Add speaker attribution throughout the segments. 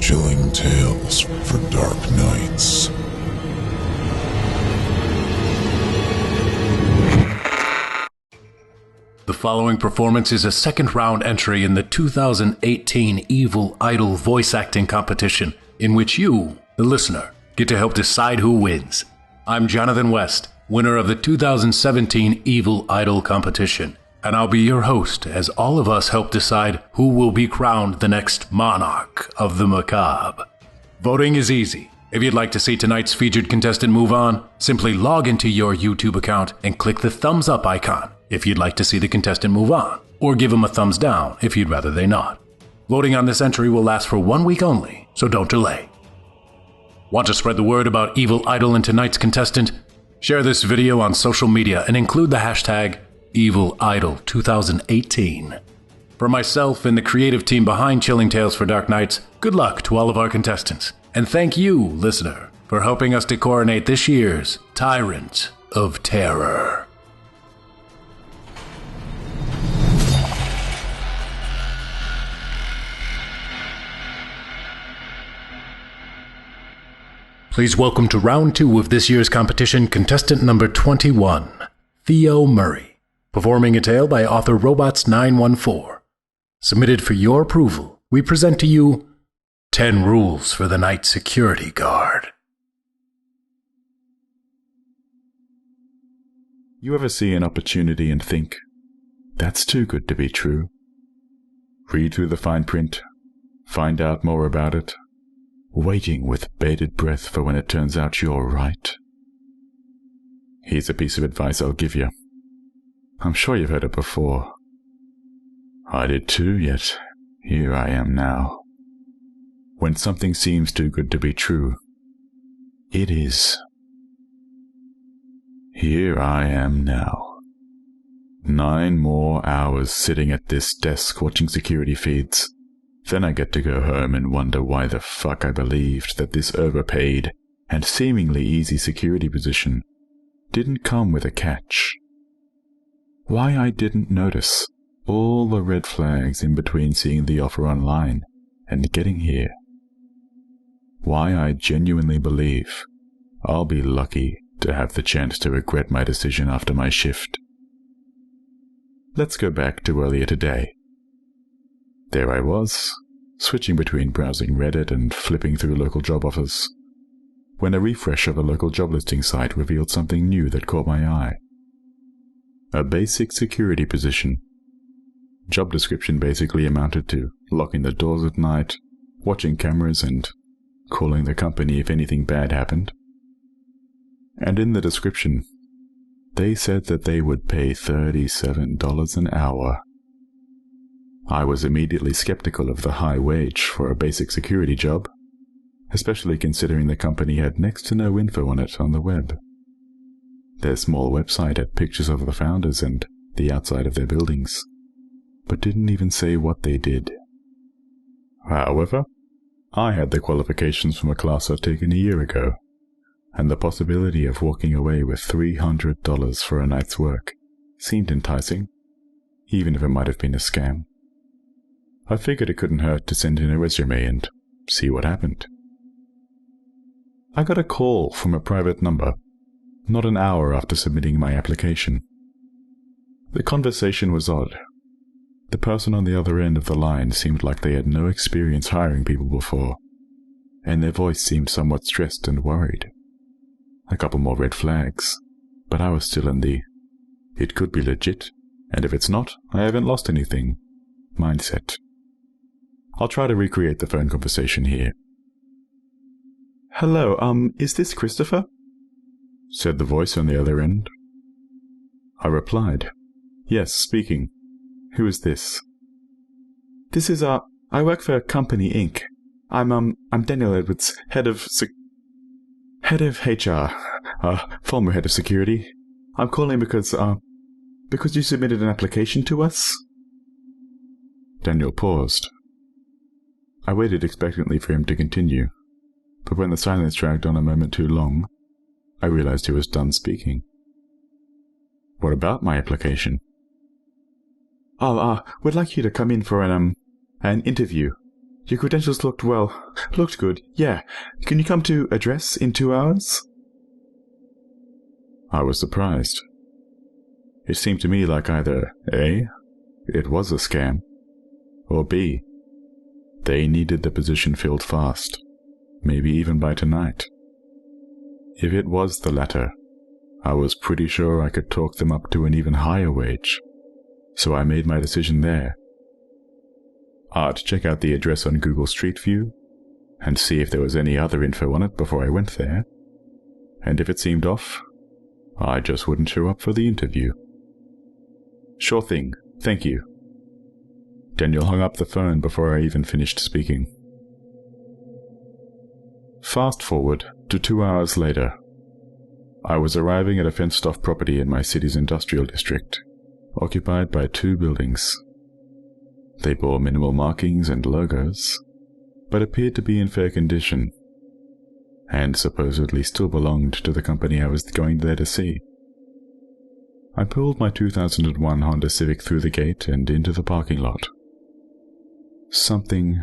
Speaker 1: Chilling tales for dark nights.
Speaker 2: The following performance is a second-round entry in the 2018 Evil Idol voice acting competition, in which you, the listener, get to help decide who wins. I'm Jonathan West, winner of the 2017 Evil Idol competition, and I'll be your host as all of us help decide who will be crowned the next monarch of the macabre. Voting is easy. If you'd like to see tonight's featured contestant move on, simply log into your YouTube account and click the thumbs up icon if you'd like to see the contestant move on, or give them a thumbs down if you'd rather they not. Voting on this entry will last for 1 week only, so don't delay. Want to spread the word about Evil Idol and tonight's contestant? Share this video on social media and include the hashtag EvilIdol2018. For myself and the creative team behind Chilling Tales for Dark Nights, good luck to all of our contestants. And thank you, listener, for helping us to coronate this year's Tyrant of Terror. Please welcome to round 2 of this year's competition contestant number 21, Theo Murray, performing a tale by author Robots914. Submitted for your approval, we present to you 10 Rules for the Night Security Guard.
Speaker 3: You ever see an opportunity and think, that's too good to be true? Read through the fine print, find out more about it, waiting with bated breath for when it turns out you're right. Here's a piece of advice I'll give you. I'm sure you've heard it before. I did too, yet here I am now. When something seems too good to be true, it is. Here I am now. 9 more hours sitting at this desk watching security feeds. Then I get to go home and wonder why the fuck I believed that this overpaid and seemingly easy security position didn't come with a catch. Why I didn't notice all the red flags in between seeing the offer online and getting here. Why I genuinely believe I'll be lucky to have the chance to regret my decision after my shift. Let's go back to earlier today. There I was, switching between browsing Reddit and flipping through local job offers, when a refresh of a local job listing site revealed something new that caught my eye. A basic security position. Job description basically amounted to locking the doors at night, watching cameras, and calling the company if anything bad happened. And in the description, they said that they would pay $37 an hour. I was immediately skeptical of the high wage for a basic security job, especially considering the company had next to no info on it on the web. Their small website had pictures of the founders and the outside of their buildings, but didn't even say what they did. However, I had the qualifications from a class I'd taken a year ago, and the possibility of walking away with $300 for a night's work seemed enticing, even if it might have been a scam. I figured it couldn't hurt to send in a resume and see what happened. I got a call from a private number, not an hour after submitting my application. The conversation was odd. The person on the other end of the line seemed like they had no experience hiring people before, and their voice seemed somewhat stressed and worried. A couple more red flags, but I was still in the it could be legit, and if it's not, I haven't lost anything mindset. I'll try to recreate the phone conversation here. "Hello, is this Christopher?" said the voice on the other end. I replied, "Yes, speaking. Who is this?" "This is, I work for Company Inc. I'm Daniel Edwards, head of HR, former head of security. I'm calling because you submitted an application to us." Daniel paused. I waited expectantly for him to continue, but when the silence dragged on a moment too long, I realized he was done speaking. "What about my application?" "Oh, we'd like you to come in for an interview. Your credentials looked good. Yeah. Can you come to address in 2 hours? I was surprised. It seemed to me like either A, it was a scam, or B, they needed the position filled fast, maybe even by tonight. If it was the latter, I was pretty sure I could talk them up to an even higher wage, so I made my decision there. I'd check out the address on Google Street View, and see if there was any other info on it before I went there, and if it seemed off, I just wouldn't show up for the interview. Sure thing, thank you. Daniel hung up the phone before I even finished speaking. Fast forward to 2 hours later. I was arriving at a fenced-off property in my city's industrial district, occupied by 2 buildings. They bore minimal markings and logos, but appeared to be in fair condition, and supposedly still belonged to the company I was going there to see. I pulled my 2001 Honda Civic through the gate and into the parking lot. Something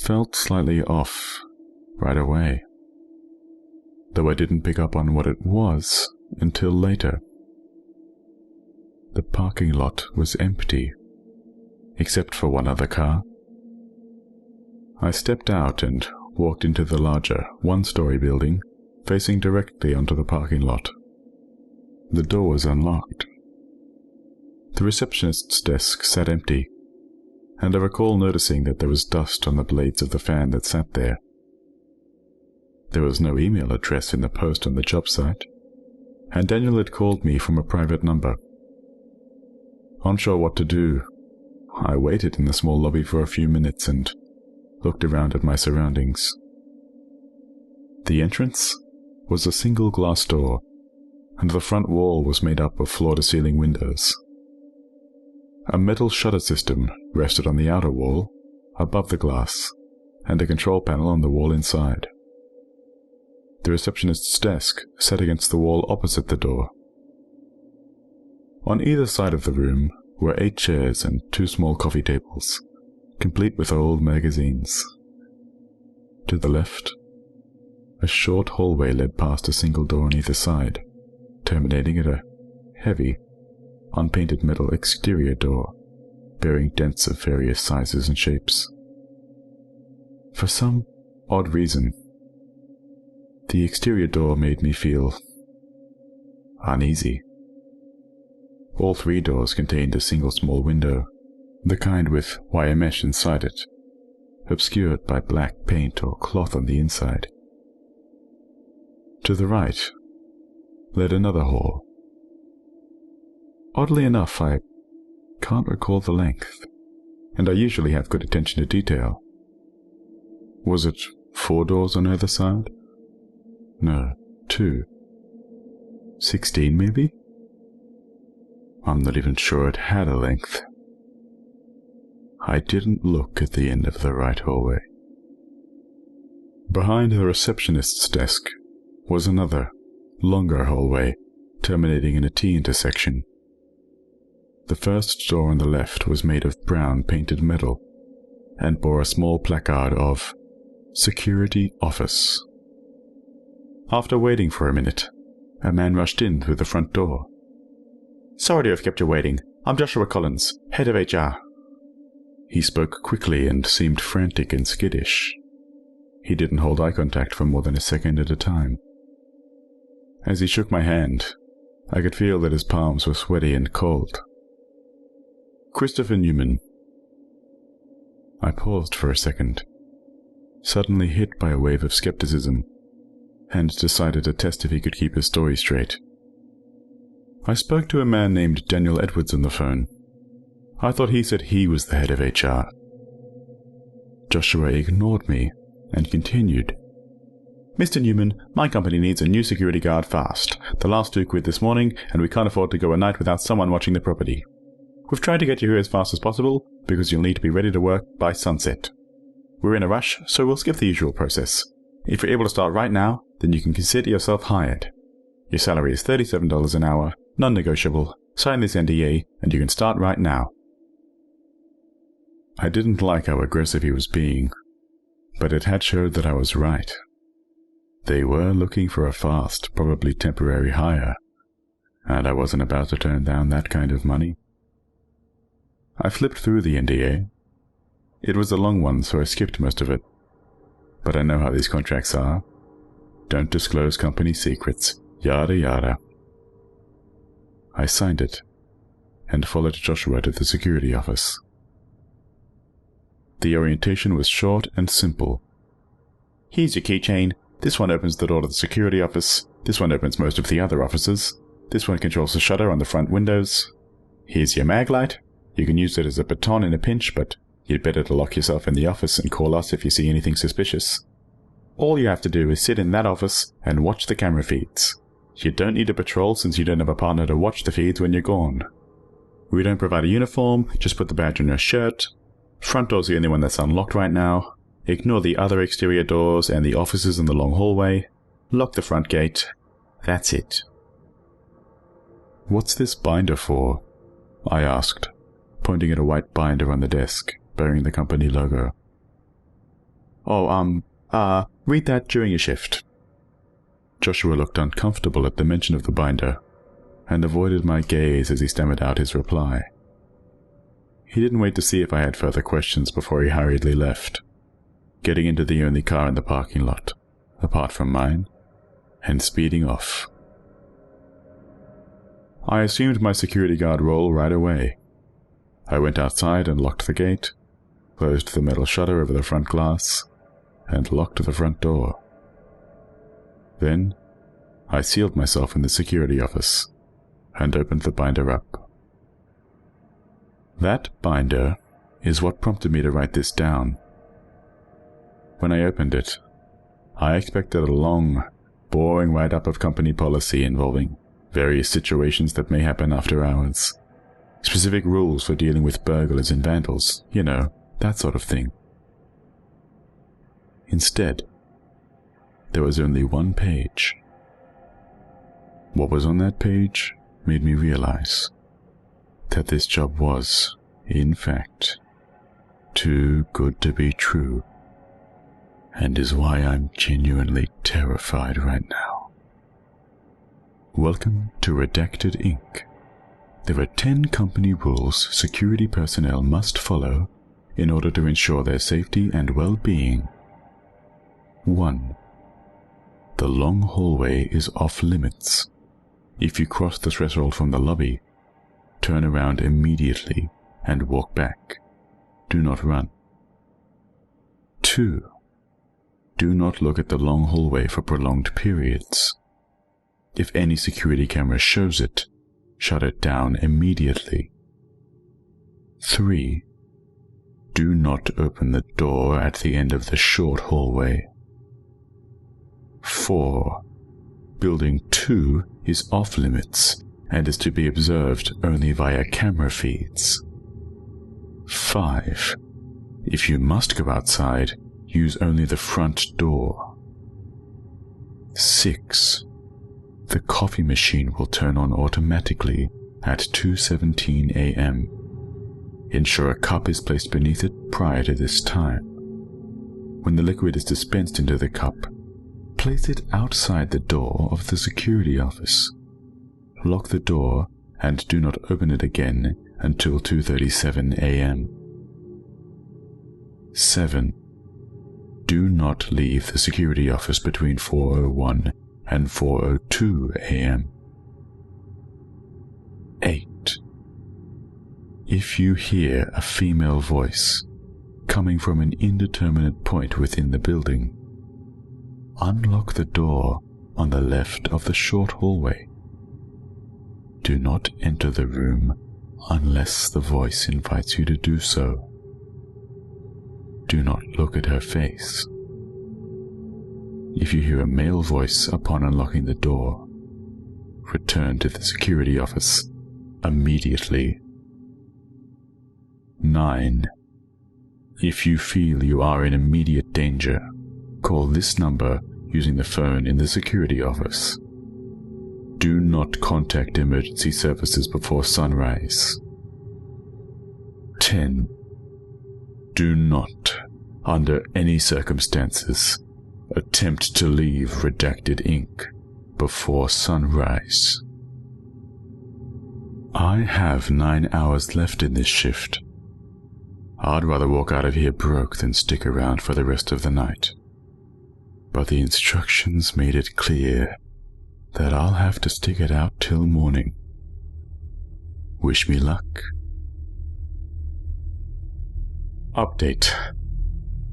Speaker 3: felt slightly off right away, though I didn't pick up on what it was until later. The parking lot was empty, except for one other car. I stepped out and walked into the larger, one-story building, facing directly onto the parking lot. The door was unlocked. The receptionist's desk sat empty, and I recall noticing that there was dust on the blades of the fan that sat there. There was no email address in the post on the job site, and Daniel had called me from a private number. Unsure what to do, I waited in the small lobby for a few minutes and looked around at my surroundings. The entrance was a single glass door, and the front wall was made up of floor-to-ceiling windows. A metal shutter system rested on the outer wall, above the glass, and a control panel on the wall inside. The receptionist's desk sat against the wall opposite the door. On either side of the room were 8 chairs and 2 small coffee tables, complete with old magazines. To the left, a short hallway led past a single door on either side, terminating at a heavy, unpainted metal exterior door, bearing dents of various sizes and shapes. For some odd reason, the exterior door made me feel uneasy. All 3 doors contained a single small window, the kind with wire mesh inside it, obscured by black paint or cloth on the inside. To the right led another hall. Oddly enough, I can't recall the length, and I usually have good attention to detail. Was it 4 doors on either side? No, 2. 16 maybe? I'm not even sure it had a length. I didn't look at the end of the right hallway. Behind the receptionist's desk was another, longer hallway, terminating in a T-intersection. The first door on the left was made of brown painted metal, and bore a small placard of Security Office. After waiting for a minute, a man rushed in through the front door. "Sorry to have kept you waiting. I'm Joshua Collins, head of HR." He spoke quickly and seemed frantic and skittish. He didn't hold eye contact for more than a second at a time. As he shook my hand, I could feel that his palms were sweaty and cold. "Christopher Newman." I paused for a second, suddenly hit by a wave of skepticism, and decided to test if he could keep his story straight. I spoke to a man named Daniel Edwards on the phone. I thought he said he was the head of HR. Joshua ignored me and continued. "Mr. Newman, my company needs a new security guard fast. The last 2 quit this morning, and we can't afford to go a night without someone watching the property. We've tried to get you here as fast as possible, because you'll need to be ready to work by sunset. We're in a rush, so we'll skip the usual process. If you're able to start right now, then you can consider yourself hired. Your salary is $37 an hour, non-negotiable. Sign this NDA, and you can start right now." I didn't like how aggressive he was being, but it had showed that I was right. They were looking for a fast, probably temporary hire, and I wasn't about to turn down that kind of money. I flipped through the NDA. It was a long one, so I skipped most of it. But I know how these contracts are. Don't disclose company secrets, yada yada. I signed it, and followed Joshua to the security office. The orientation was short and simple. Here's your keychain. This one opens the door to the security office. This one opens most of the other offices. This one controls the shutter on the front windows. Here's your mag light. You can use it as a baton in a pinch, but you'd better to lock yourself in the office and call us if you see anything suspicious. All you have to do is sit in that office and watch the camera feeds. You don't need a patrol since you don't have a partner to watch the feeds when you're gone. We don't provide a uniform, just put the badge on your shirt. Front door's the only one that's unlocked right now. Ignore the other exterior doors and the offices in the long hallway. Lock the front gate. That's it. What's this binder for? I asked, pointing at a white binder on the desk, bearing the company logo. Oh, read that during your shift. Joshua looked uncomfortable at the mention of the binder, and avoided my gaze as he stammered out his reply. He didn't wait to see if I had further questions before he hurriedly left, getting into the only car in the parking lot, apart from mine, and speeding off. I assumed my security guard role right away. I went outside and locked the gate, closed the metal shutter over the front glass, and locked the front door. Then, I sealed myself in the security office, and opened the binder up. That binder is what prompted me to write this down. When I opened it, I expected a long, boring write-up of company policy involving various situations that may happen after hours, specific rules for dealing with burglars and vandals, you know, that sort of thing. Instead, there was only one page. What was on that page made me realize that this job was, in fact, too good to be true, and is why I'm genuinely terrified right now. Welcome to Redacted Inc. There are 10 company rules security personnel must follow in order to ensure their safety and well-being. 1. The long hallway is off-limits. If you cross the threshold from the lobby, turn around immediately and walk back. Do not run. 2. Do not look at the long hallway for prolonged periods. If any security camera shows it, shut it down immediately. 3. Do not open the door at the end of the short hallway. 4. Building 2 is off-limits and is to be observed only via camera feeds. 5. If you must go outside, use only the front door. 6. The coffee machine will turn on automatically at 2:17 a.m. Ensure a cup is placed beneath it prior to this time. When the liquid is dispensed into the cup, place it outside the door of the security office. Lock the door and do not open it again until 2:37 a.m. 7. Do not leave the security office between 4:01 and 4:02 a.m. 8. If you hear a female voice coming from an indeterminate point within the building, unlock the door on the left of the short hallway. Do not enter the room unless the voice invites you to do so. Do not look at her face. If you hear a male voice upon unlocking the door, return to the security office immediately. 9. If you feel you are in immediate danger, call this number using the phone in the security office. Do not contact emergency services before sunrise. 10. Do not, under any circumstances, attempt to leave redacted ink before sunrise. I have 9 hours left in this shift. I'd rather walk out of here broke than stick around for the rest of the night. But the instructions made it clear that I'll have to stick it out till morning. Wish me luck. Update.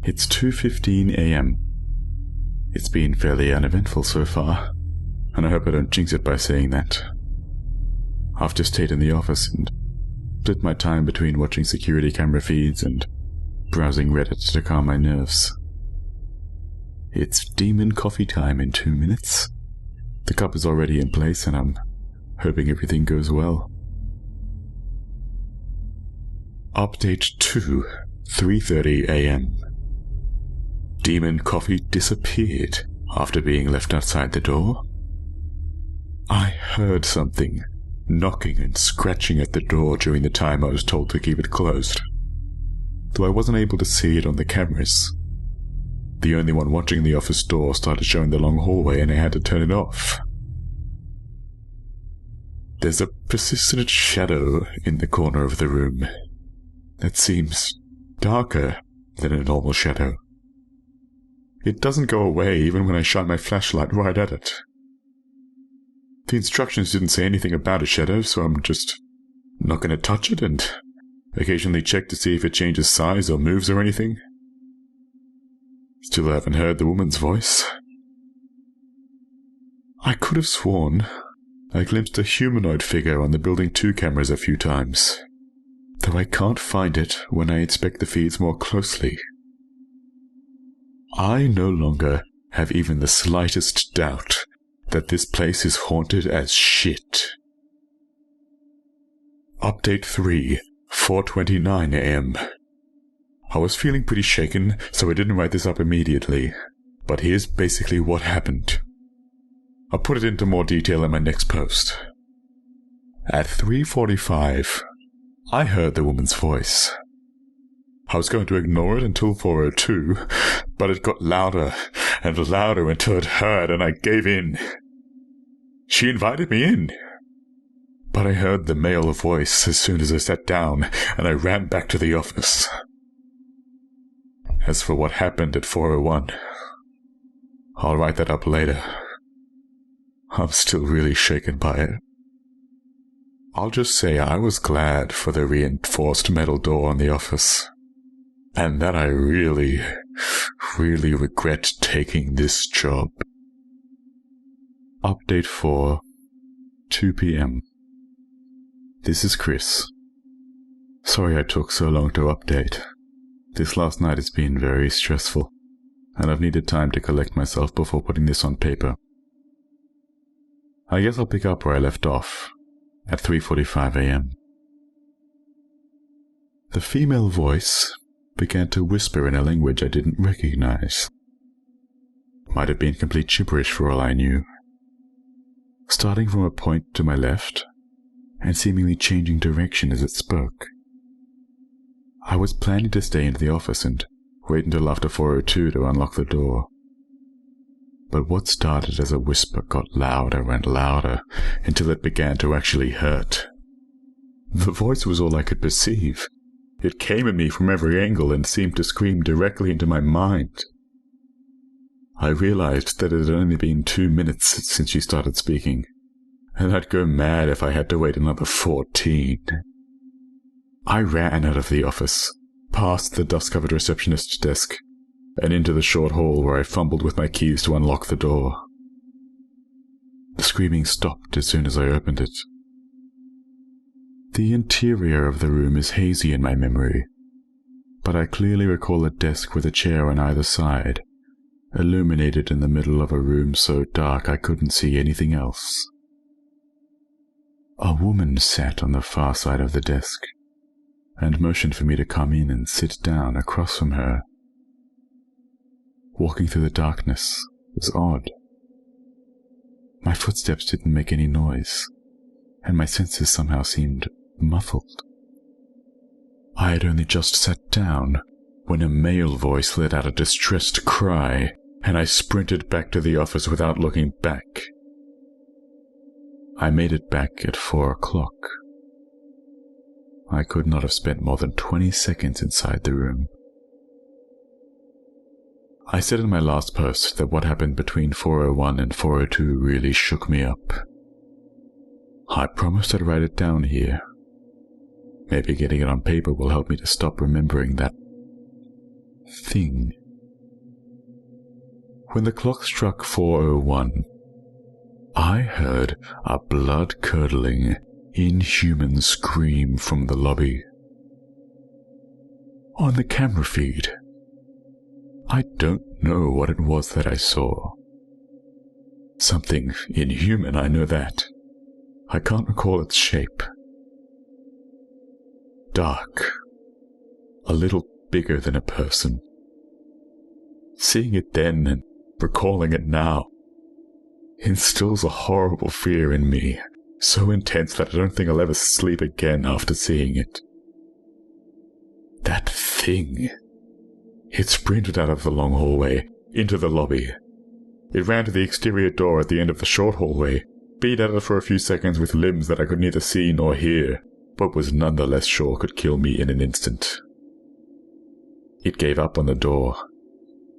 Speaker 3: It's 2:15 a.m. It's been fairly uneventful so far, and I hope I don't jinx it by saying that. I've just stayed in the office and split my time between watching security camera feeds and browsing Reddit to calm my nerves. It's demon coffee time in 2 minutes. The cup is already in place and I'm hoping everything goes well. Update 2, 3:30 a.m. Demon coffee disappeared after being left outside the door. I heard something knocking and scratching at the door during the time I was told to keep it closed, though I wasn't able to see it on the cameras. The only one watching the office door started showing the long hallway and I had to turn it off. There's a persistent shadow in the corner of the room that seems darker than a normal shadow. It doesn't go away even when I shine my flashlight right at it. The instructions didn't say anything about a shadow, so I'm just not going to touch it and occasionally check to see if it changes size or moves or anything. Still haven't heard the woman's voice. I could have sworn I glimpsed a humanoid figure on the Building 2 cameras a few times, though I can't find it when I inspect the feeds more closely. I no longer have even the slightest doubt that this place is haunted as shit. Update 3, 4:29 a.m. I was feeling pretty shaken, so I didn't write this up immediately, but here's basically what happened. I'll put it into more detail in my next post. At 3:45, I heard the woman's voice. I was going to ignore it until 4:02, but it got louder and louder until it hurt and I gave in. She invited me in, but I heard the male voice as soon as I sat down and I ran back to the office. As for what happened at 4:01, I'll write that up later. I'm still really shaken by it. I'll just say I was glad for the reinforced metal door on the office, and that I really, really regret taking this job. Update 4, 2 p.m. This is Chris. Sorry I took so long to update. This last night has been very stressful, and I've needed time to collect myself before putting this on paper. I guess I'll pick up where I left off, at 3:45 a.m. The female voice began to whisper in a language I didn't recognize. Might have been complete gibberish for all I knew. Starting from a point to my left, and seemingly changing direction as it spoke. I was planning to stay in the office and wait until after 4:02 to unlock the door. But what started as a whisper got louder and louder until it began to actually hurt. The voice was all I could perceive. It came at me from every angle and seemed to scream directly into my mind. I realized that it had only been 2 minutes since she started speaking, and I'd go mad if I had to wait another 14. I ran out of the office, past the dust-covered receptionist's desk, and into the short hall where I fumbled with my keys to unlock the door. The screaming stopped as soon as I opened it. The interior of the room is hazy in my memory, but I clearly recall a desk with a chair on either side, illuminated in the middle of a room so dark I couldn't see anything else. A woman sat on the far side of the desk, and motioned for me to come in and sit down across from her. Walking through the darkness was odd. My footsteps didn't make any noise, and my senses somehow seemed muffled. I had only just sat down when a male voice let out a distressed cry, and I sprinted back to the office without looking back. I made it back at 4 o'clock. I could not have spent more than 20 seconds inside the room. I said in my last post that what happened between 4:01 and 4:02 really shook me up. I promised I'd write it down here. Maybe getting it on paper will help me to stop remembering that thing. When the clock struck 4:01, I heard a blood-curdling, inhuman scream from the lobby. On the camera feed, I don't know what it was that I saw. Something inhuman, I know that. I can't recall its shape. Dark. A little bigger than a person. Seeing it then and recalling it now instills a horrible fear in me, so intense that I don't think I'll ever sleep again after seeing it. That thing. It sprinted out of the long hallway, into the lobby. It ran to the exterior door at the end of the short hallway, beat at it for a few seconds with limbs that I could neither see nor hear, but was nonetheless sure could kill me in an instant. It gave up on the door,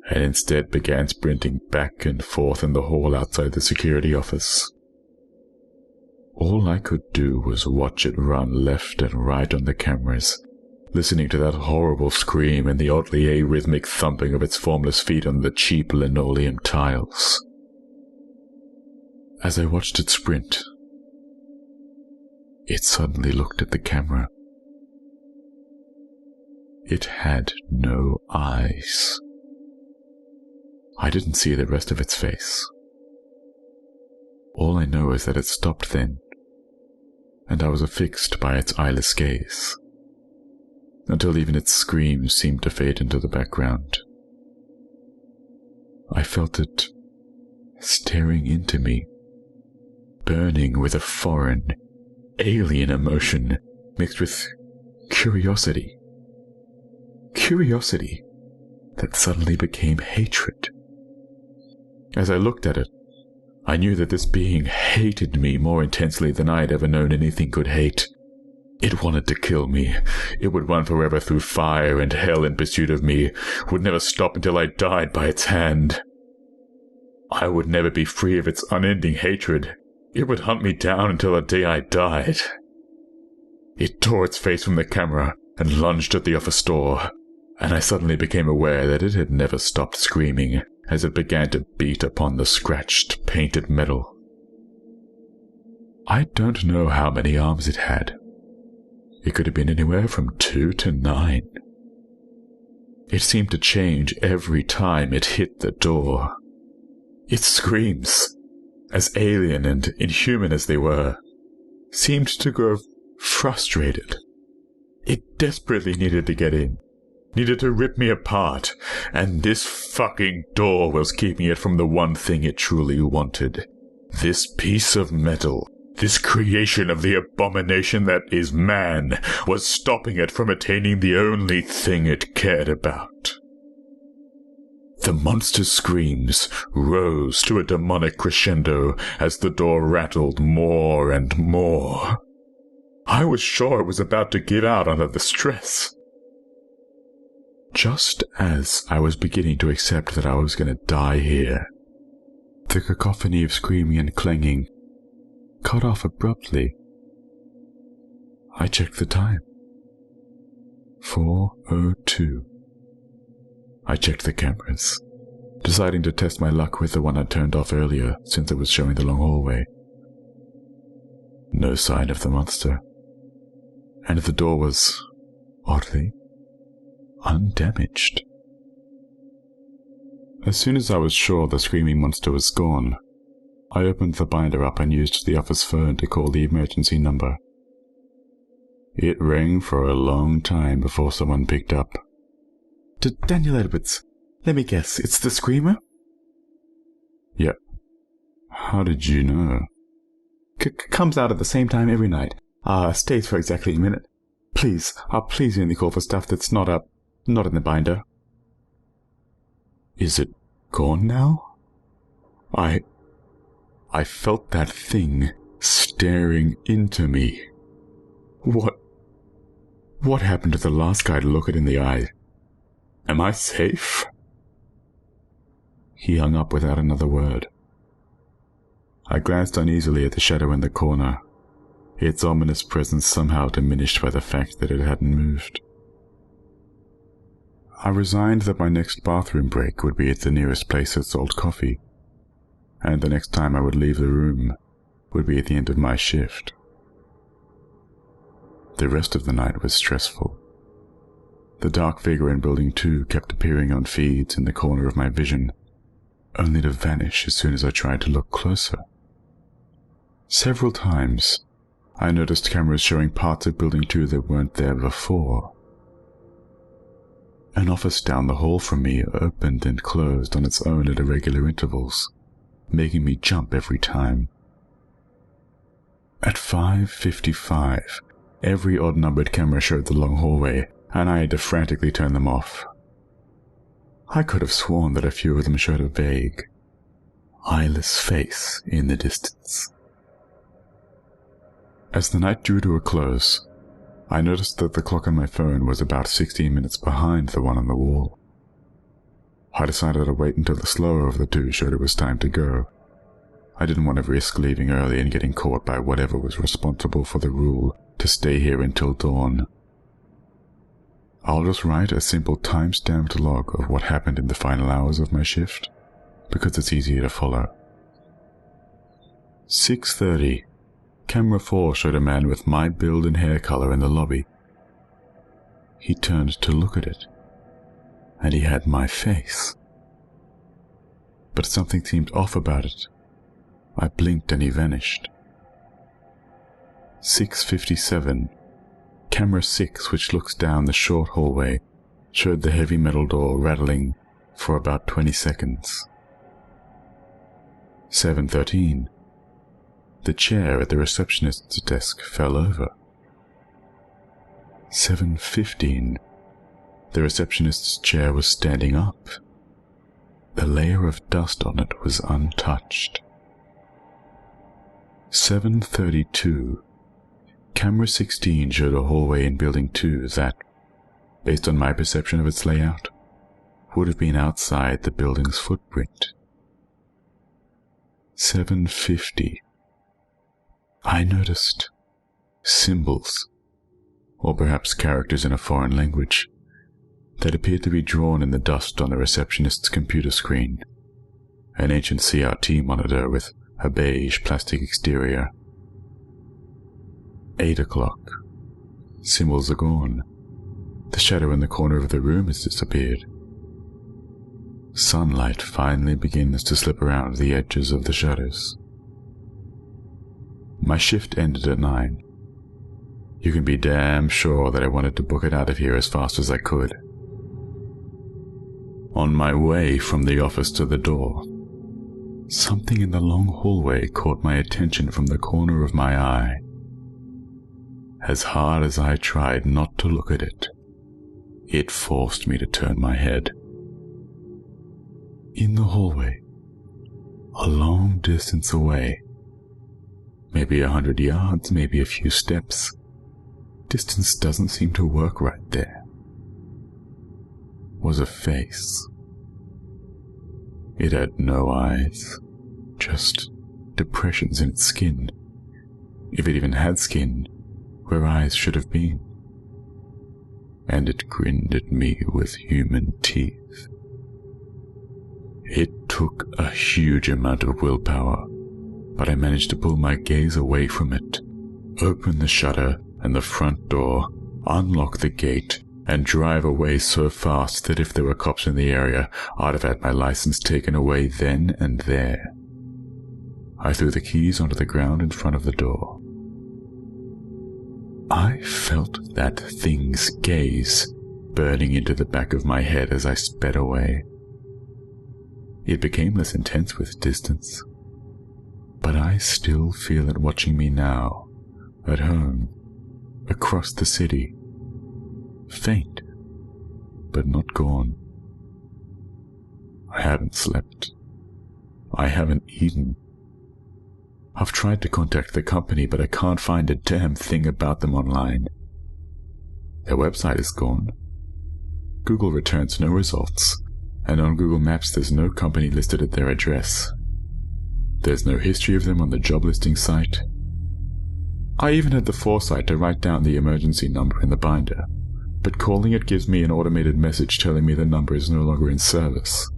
Speaker 3: and instead began sprinting back and forth in the hall outside the security office. All I could do was watch it run left and right on the cameras, listening to that horrible scream and the oddly arrhythmic thumping of its formless feet on the cheap linoleum tiles. As I watched it sprint, it suddenly looked at the camera. It had no eyes. I didn't see the rest of its face. All I know is that it stopped then, and I was affixed by its eyeless gaze, until even its screams seemed to fade into the background. I felt it staring into me, burning with a foreign, alien emotion mixed with curiosity. Curiosity that suddenly became hatred. As I looked at it, I knew that this being hated me more intensely than I had ever known anything could hate. It wanted to kill me. It would run forever through fire and hell in pursuit of me, would never stop until I died by its hand. I would never be free of its unending hatred. It would hunt me down until the day I died. It tore its face from the camera and lunged at the office door, and I suddenly became aware that it had never stopped screaming as it began to beat upon the scratched, painted metal. I don't know how many arms it had. It could have been anywhere from 2 to 9. It seemed to change every time it hit the door. Its screams, as alien and inhuman as they were, seemed to grow frustrated. It desperately needed to get in, needed to rip me apart, and this fucking door was keeping it from the one thing it truly wanted. This piece of metal, this creation of the abomination that is man, was stopping it from attaining the only thing it cared about. The monster's screams rose to a demonic crescendo as the door rattled more and more. I was sure it was about to give out under the stress. Just as I was beginning to accept that I was going to die here, the cacophony of screaming and clanging cut off abruptly. I checked the time. 4:02. I checked the cameras, deciding to test my luck with the one I'd turned off earlier since it was showing the long hallway. No sign of the monster, and the door was, oddly, undamaged. As soon as I was sure the screaming monster was gone, I opened the binder up and used the office phone to call the emergency number. It rang for a long time before someone picked up. Daniel Edwards. Let me guess, it's the screamer? Yep. How did you know? Comes out at the same time every night. Stays for exactly a minute. Please only call for stuff that's not up. Not in the binder. Is it gone now? I felt that thing staring into me. What happened to the last guy to look it in the eye? Am I safe? He hung up without another word. I glanced uneasily at the shadow in the corner, its ominous presence somehow diminished by the fact that it hadn't moved. I resigned that my next bathroom break would be at the nearest place that sold coffee, and the next time I would leave the room would be at the end of my shift. The rest of the night was stressful. The dark figure in Building 2 kept appearing on feeds in the corner of my vision, only to vanish as soon as I tried to look closer. Several times, I noticed cameras showing parts of Building 2 that weren't there before. An office down the hall from me opened and closed on its own at irregular intervals, making me jump every time. At 5:55, every odd-numbered camera showed the long hallway, and I had to frantically turn them off. I could have sworn that a few of them showed a vague, eyeless face in the distance. As the night drew to a close, I noticed that the clock on my phone was about 16 minutes behind the one on the wall. I decided to wait until the slower of the two showed it was time to go. I didn't want to risk leaving early and getting caught by whatever was responsible for the rule to stay here until dawn. I'll just write a simple time-stamped log of what happened in the final hours of my shift, because it's easier to follow. 6:30. Camera 4 showed a man with my build and hair color in the lobby. He turned to look at it, and he had my face. But something seemed off about it. I blinked and he vanished. 6:57. Camera 6, which looks down the short hallway, showed the heavy metal door rattling for about 20 seconds. 7:13. The chair at the receptionist's desk fell over. 7:15. The receptionist's chair was standing up. The layer of dust on it was untouched. 7:32. Camera 16 showed a hallway in Building 2 that, based on my perception of its layout, would have been outside the building's footprint. 7:50. I noticed symbols, or perhaps characters in a foreign language, that appeared to be drawn in the dust on the receptionist's computer screen, an ancient CRT monitor with a beige plastic exterior. 8 o'clock. Symbols are gone. The shadow in the corner of the room has disappeared. Sunlight finally begins to slip around the edges of the shutters. My shift ended at 9. You can be damn sure that I wanted to book it out of here as fast as I could. On my way from the office to the door, something in the long hallway caught my attention from the corner of my eye. As hard as I tried not to look at it, it forced me to turn my head. In the hallway, a long distance away, maybe 100 yards, maybe a few steps, distance doesn't seem to work right there, was a face. It had no eyes, just depressions in its skin. If it even had skin, where eyes should have been. And it grinned at me with human teeth. It took a huge amount of willpower, but I managed to pull my gaze away from it, open the shutter and the front door, unlock the gate, and drive away so fast that if there were cops in the area, I'd have had my license taken away then and there. I threw the keys onto the ground in front of the door. I felt that thing's gaze burning into the back of my head as I sped away. It became less intense with distance, but I still feel it watching me now, at home, across the city. Faint, but not gone. I haven't slept. I haven't eaten. I've tried to contact the company, but I can't find a damn thing about them online. Their website is gone. Google returns no results, and on Google Maps there's no company listed at their address. There's no history of them on the job listing site. I even had the foresight to write down the emergency number in the binder, but calling it gives me an automated message telling me the number is no longer in service.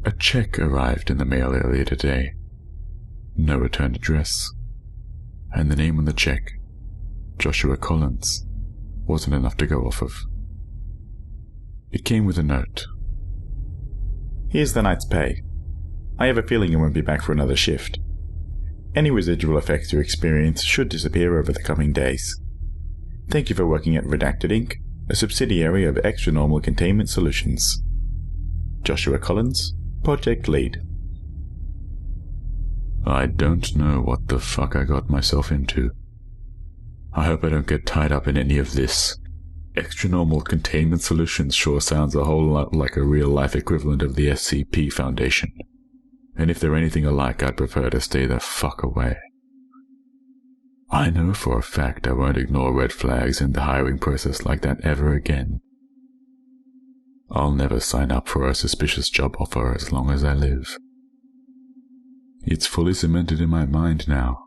Speaker 3: A check arrived in the mail earlier today. No returned address. And the name on the check, Joshua Collins, wasn't enough to go off of. It came with a note.
Speaker 4: Here's the night's pay. I have a feeling you won't be back for another shift. Any residual effects you experience should disappear over the coming days. Thank you for working at Redacted Inc., a subsidiary of Extra Normal Containment Solutions. Joshua Collins, Project Lead.
Speaker 3: I don't know what the fuck I got myself into. I hope I don't get tied up in any of this. Extra Normal Containment Solutions sure sounds a whole lot like a real-life equivalent of the SCP Foundation. And if they're anything alike, I'd prefer to stay the fuck away. I know for a fact I won't ignore red flags in the hiring process like that ever again. I'll never sign up for a suspicious job offer as long as I live. It's fully cemented in my mind now.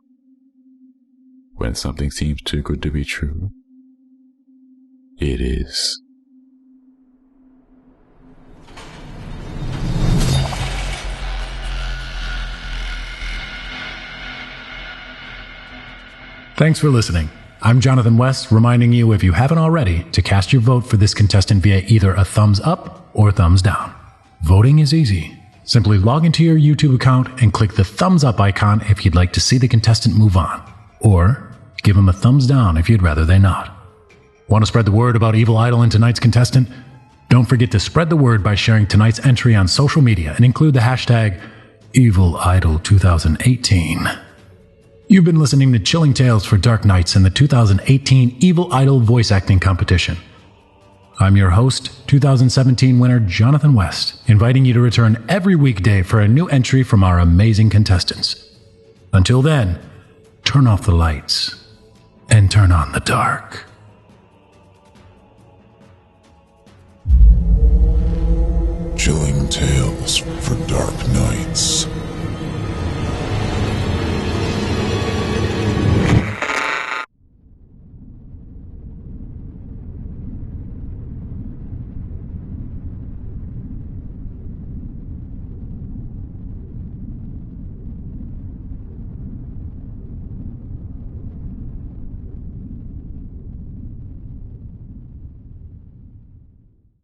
Speaker 3: When something seems too good to be true, it is.
Speaker 2: Thanks for listening. I'm Jonathan West, reminding you, if you haven't already, to cast your vote for this contestant via either a thumbs up or thumbs down. Voting is easy. Simply log into your YouTube account and click the thumbs up icon if you'd like to see the contestant move on. Or give them a thumbs down if you'd rather they not. Want to spread the word about Evil Idol and tonight's contestant? Don't forget to spread the word by sharing tonight's entry on social media and include the hashtag EvilIdol2018. You've been listening to Chilling Tales for Dark Nights in the 2018 Evil Idol voice acting competition. I'm your host, 2017 winner Jonathan West, inviting you to return every weekday for a new entry from our amazing contestants. Until then, turn off the lights and turn on the dark.
Speaker 1: Chilling Tales for Dark Nights.